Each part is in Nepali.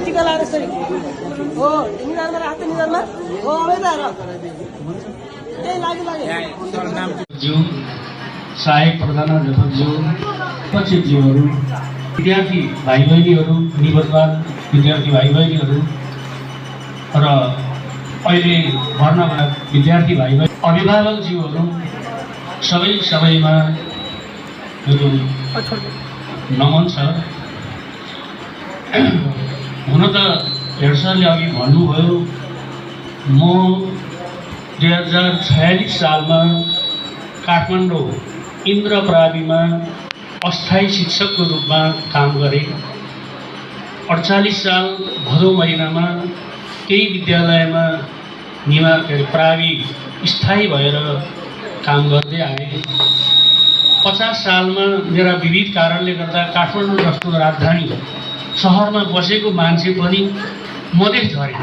टीका लाएर यसरी हो निधारमा राख्छ निधारमा हो अब त त्यही लाग्यो सहायक प्रधानाध्यापकज्यू सचिवज्यूहरू विद्यार्थी भाइ बहिनीहरू निवर्तमान विद्यार्थी भाइ बहिनीहरू र अहिले भर्ना भएका विद्यार्थी भाइ बहिनी अभिभावकज्यूहरू सबैमा मेरो नमन छ। हुन त हेड सरले अघि भन्नुभयो म 2046 सालमा काठमाडौँ इन्द्रप्राविमा अस्थायी शिक्षकको रूपमा काम गरेँ। 48 साल भदौ महिनामा केही विद्यालयमा प्रावि स्थायी भएर काम गर्दै आएँ। 50 सालमा मेरा विविध कारणले गर्दा काठमाडौँ जस्तो राजधानी सहरमा बसेको मान्छे पनि मधेस झरे।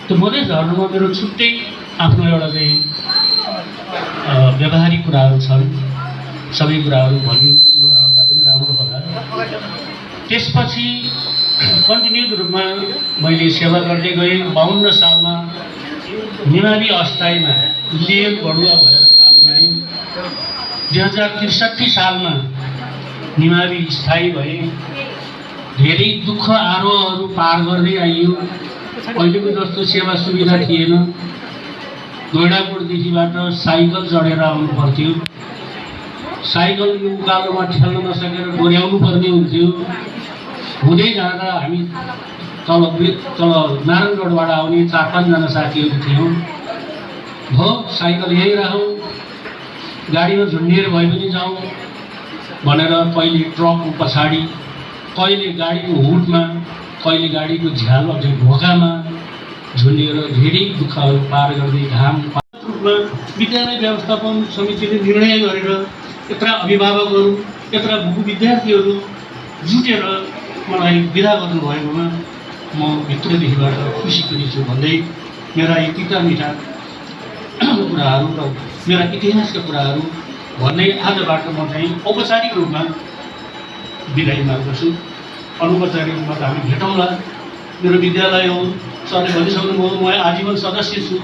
त्यो मधेस झर्नुमा मेरो छुट्टै आफ्नो एउटा चाहिँ व्यावहारिक कुराहरू छन्। सबै कुराहरू भनि नरहँदा पनि राम्रो होला। त्यसपछि कन्टिन्युड रूपमा मैले सेवा गर्दै गएँ। 52 सालमा निमावी अस्थायीमा लेन बढुवा भएर काम गरेँ। 2063 सालमा निमावी स्थायी भए। धेरै दुःख आरोहहरू पार गर्दै आइयो। अहिलेको जस्तो सेवा सुविधा थिएन। गैँडाकोटदेखिबाट साइकल चढेर आउनु पर्थ्यो। साइकल उकालोमा ठेल्न नसकेर डोर्याउनु पर्ने हुन्थ्यो। हुँदै जाँदा हामी तल नारायणगढबाट आउने 4-5 जना साथीहरू थियौँ। हो साइकल यहीँ राखौँ, गाडीमा झुन्डिएर भए पनि जाउँ भनेर कहिले ट्रकको पछाडि, कहिले गाडीको हुडमा, कहिले गाडीको झ्याल अझै ढोकामा झुन्डिएर धेरै दुःखहरू पार गर्दै घाम रूपमा विद्यालय व्यवस्थापन समितिले निर्णय गरेर यत्रा अभिभावकहरू यत्रा विद्यार्थीहरू जुटेर मलाई विदा गर्नुभएकोमा म भित्रदेखिबाट खुसी पनि छु भन्दै मेरा यी तिता मिठा कुराहरू र मेरा इतिहासका कुराहरू भन्दै आजबाट म चाहिँ औपचारिक रूपमा बिदाई माग्दछु। अनौपचारिक रूपमा त हामी भेटौँला। मेरो विद्यालय हो, सरले भनिसक्नुभयो म आजीवन सदस्य छु।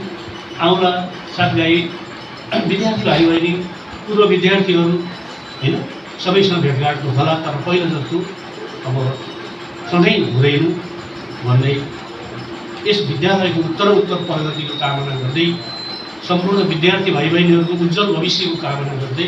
आउँला साथीभाइ, विद्यार्थी भाइ बहिनी, पूर्व विद्यार्थीहरू होइन सबैसँग भेटघाट होला। तर पहिला जस्तो अब सँगै हुँदैन भन्दै यस विद्यालयको उत्तरोत्तर प्रगतिको कामना गर्दै सम्पूर्ण विद्यार्थी भाइ बहिनीहरूको उज्जवल भविष्यको कामना गर्दै